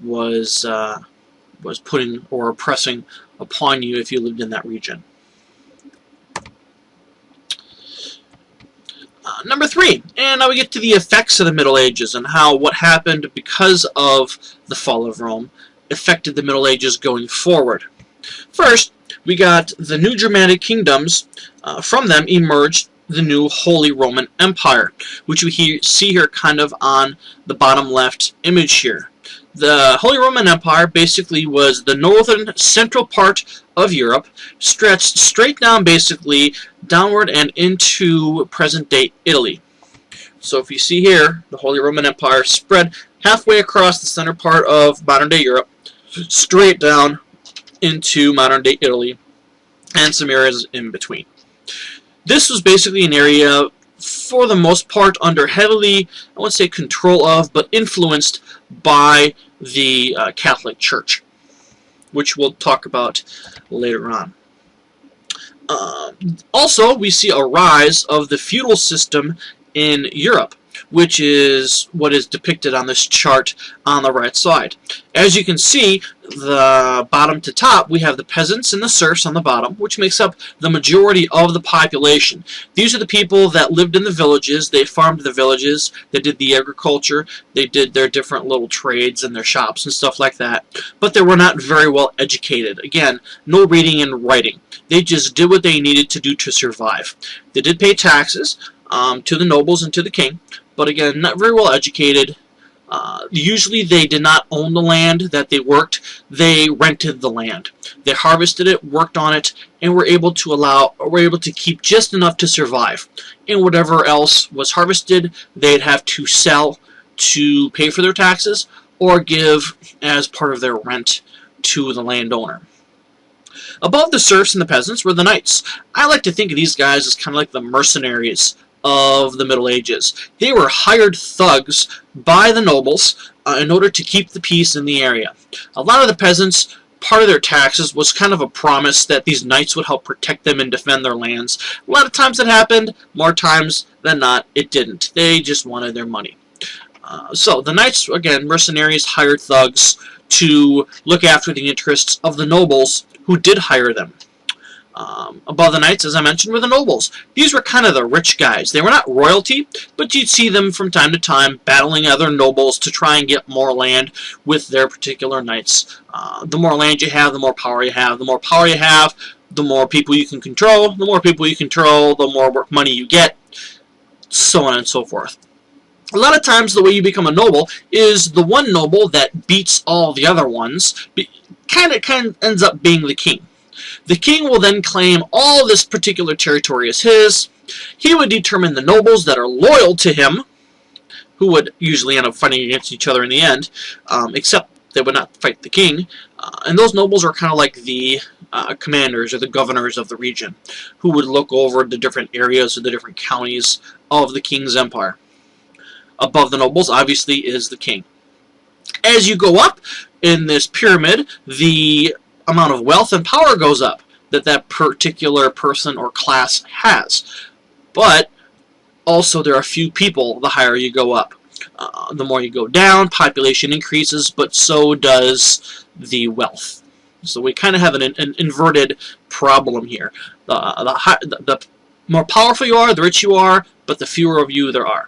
was putting or oppressing upon you if you lived in that region. Number 3, and now we get to the effects of the Middle Ages and how what happened because of the fall of Rome affected the Middle Ages going forward. First, we got the new Germanic kingdoms. From them emerged the new Holy Roman Empire, which we see here kind of on the bottom left image here. The Holy Roman Empire basically was the northern central part of Europe, stretched straight down basically downward and into present-day Italy. So if you see here, the Holy Roman Empire spread halfway across the center part of modern-day Europe, straight down into modern-day Italy, and some areas in between. This was basically an area, for the most part, under heavily, I won't say control of, but influenced by the Catholic Church, which we'll talk about later on. Also, we see a rise of the feudal system in Europe, which is what is depicted on this chart on the right side. As you can see, the bottom to top, we have the peasants and the serfs on the bottom, which makes up the majority of the population. These are the people that lived in the villages. They farmed the villages. They did the agriculture. They did their different little trades and their shops and stuff like that. But they were not very well educated. Again, no reading and writing. They just did what they needed to do to survive. They did pay taxes to the nobles and to the king, but again, not very well educated. Usually they did not own the land that they worked. They rented the land. They harvested it, worked on it, and were able to keep just enough to survive. And whatever else was harvested, they'd have to sell to pay for their taxes or give as part of their rent to the landowner. Above the serfs and the peasants were the knights. I like to think of these guys as kind of like the mercenaries of the Middle Ages. They were hired thugs by the nobles in order to keep the peace in the area. A lot of the peasants, part of their taxes was kind of a promise that these knights would help protect them and defend their lands. A lot of times it happened, more times than not it didn't. They just wanted their money. So the knights, again, mercenaries, hired thugs to look after the interests of the nobles who did hire them. Above the knights, as I mentioned, were the nobles. These were kind of the rich guys. They were not royalty, but you'd see them from time to time battling other nobles to try and get more land with their particular knights. The more land you have, the more power you have. The more power you have, the more people you can control. The more people you control, the more money you get, so on and so forth. A lot of times the way you become a noble is the one noble that beats all the other ones kind of ends up being the king. The king will then claim all this particular territory as his. He would determine the nobles that are loyal to him, who would usually end up fighting against each other in the end, except they would not fight the king. And those nobles are kind of like the commanders or the governors of the region, who would look over the different areas or the different counties of the king's empire. Above the nobles, obviously, is the king. As you go up in this pyramid, the amount of wealth and power goes up that that particular person or class has. But also there are few people the higher you go up. The more you go down, population increases, but so does the wealth. So we kind of have an inverted problem here. The more powerful you are, the rich you are, but the fewer of you there are.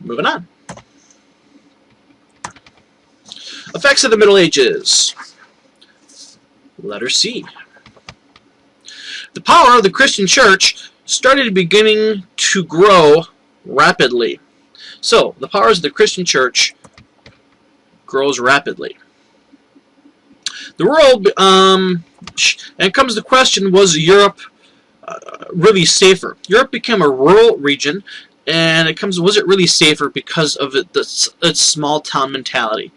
Moving on. Effects of the Middle Ages. Letter C. The power of the Christian Church started beginning to grow rapidly. So, the powers of the Christian Church grows rapidly. The world, and it comes to the question, was Europe really safer? Europe became a rural region, and was it really safer because of its small town mentality?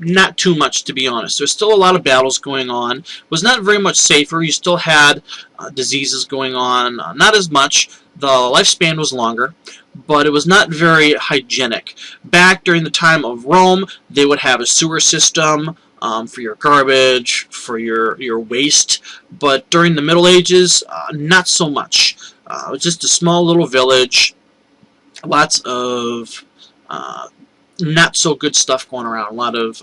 Not too much, to be honest. There's still a lot of battles going on. It was not very much safer. You still had diseases going on. Not as much. The lifespan was longer, but it was not very hygienic. Back during the time of Rome, they would have a sewer system for your garbage, for your waste. But during the Middle Ages, not so much. It was just a small little village. Lots of not so good stuff going around. A lot of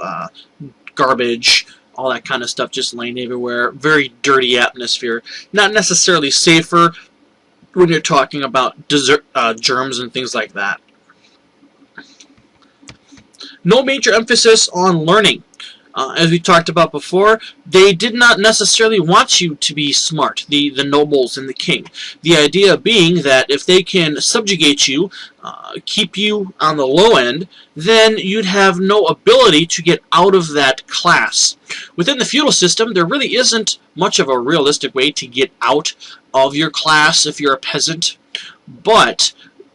garbage, all that kind of stuff just laying everywhere. Very dirty atmosphere. Not necessarily safer when you're talking about germs and things like that. No major emphasis on learning. As we talked about before, they did not necessarily want you to be smart, the nobles and the king. The idea being that if they can subjugate you, keep you on the low end, then you'd have no ability to get out of that class. Within the feudal system, there really isn't much of a realistic way to get out of your class if you're a peasant, but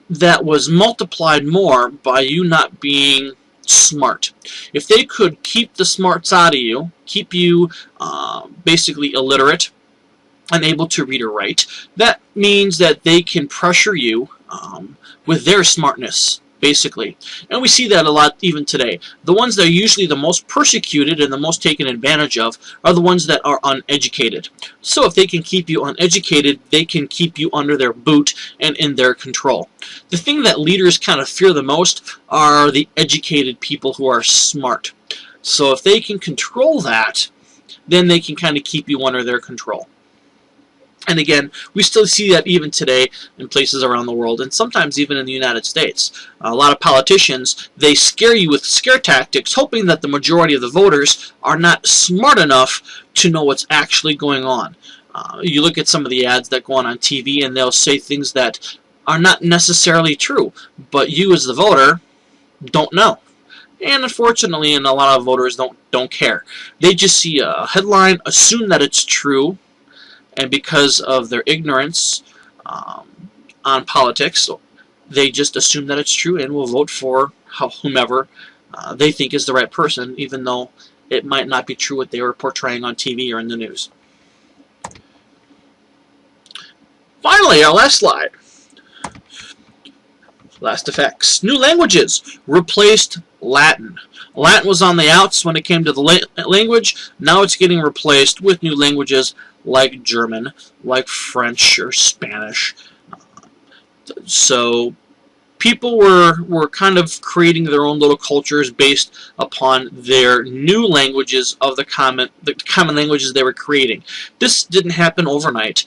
that was multiplied more by you not being smart. If they could keep the smarts out of you, keep you basically illiterate, unable to read or write, that means that they can pressure you with their smartness, basically. And we see that a lot even today. The ones that are usually the most persecuted and the most taken advantage of are the ones that are uneducated. So if they can keep you uneducated, they can keep you under their boot and in their control. The thing that leaders kind of fear the most are the educated people who are smart. So if they can control that, then they can kind of keep you under their control. And again, we still see that even today in places around the world, and sometimes even in the United States. A lot of politicians, they scare you with scare tactics, hoping that the majority of the voters are not smart enough to know what's actually going on. You look at some of the ads that go on TV, and they'll say things that are not necessarily true, but you as the voter don't know. And unfortunately, a lot of voters don't care. They just see a headline, assume that it's true, and because of their ignorance on politics, they just assume that it's true and will vote for whomever they think is the right person, even though it might not be true what they were portraying on TV or in the news. Finally, our last slide. Last effects. New languages replaced Latin. Latin was on the outs when it came to the language. Now it's getting replaced with new languages like German, like French or Spanish. So people were kind of creating their own little cultures based upon their new languages of the common languages they were creating. This didn't happen overnight.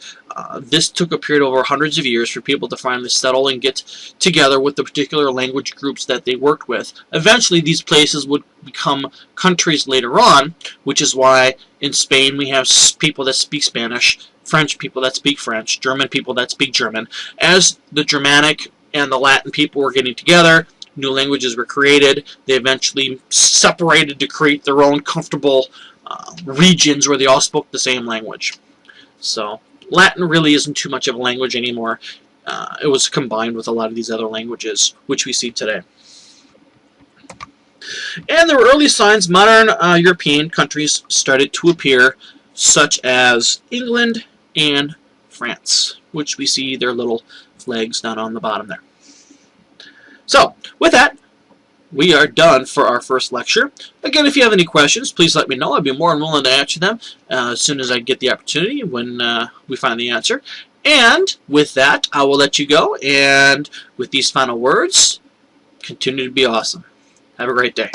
This took a period over hundreds of years for people to finally settle and get together with the particular language groups that they worked with. Eventually, these places would become countries later on, which is why in Spain we have people that speak Spanish, French people that speak French, German people that speak German. As the Germanic and the Latin people were getting together, new languages were created. They eventually separated to create their own comfortable regions where they all spoke the same language. So Latin really isn't too much of a language anymore. It was combined with a lot of these other languages, which we see today. And there were early signs modern European countries started to appear, such as England and France, which we see their little flags down on the bottom there. So, with that, we are done for our first lecture. Again, if you have any questions, please let me know. I'd be more than willing to answer them as soon as I get the opportunity when we find the answer. And with that, I will let you go. And with these final words, continue to be awesome. Have a great day.